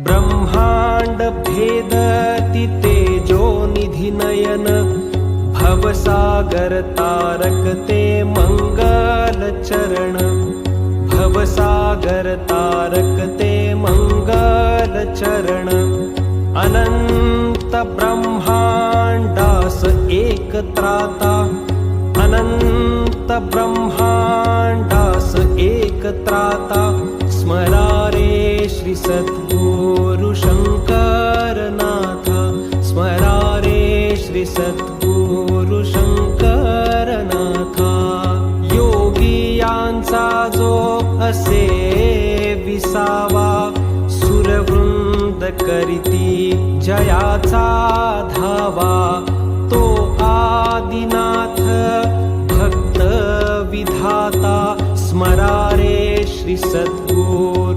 ब्रह्मांड भेदति तेजो निधि नयन भवसागर तारक ते मंगल चरण भवसागर तारक ते मंगल चरण अनंत ब्रह्मांडास एक त्राता अनंत ब्रह्मांडास एक त्राता स्मरा रे श्री सद्गुरु शंकरनाथ स्मरा रे श्री सद्गुरु शंकरनाथ योगियांचा जो असे विसावा सुरवृंद करीती जयाचा धावा तो आदिनाथ भक्त विधाता स्मरा रे श्री सद्गुरु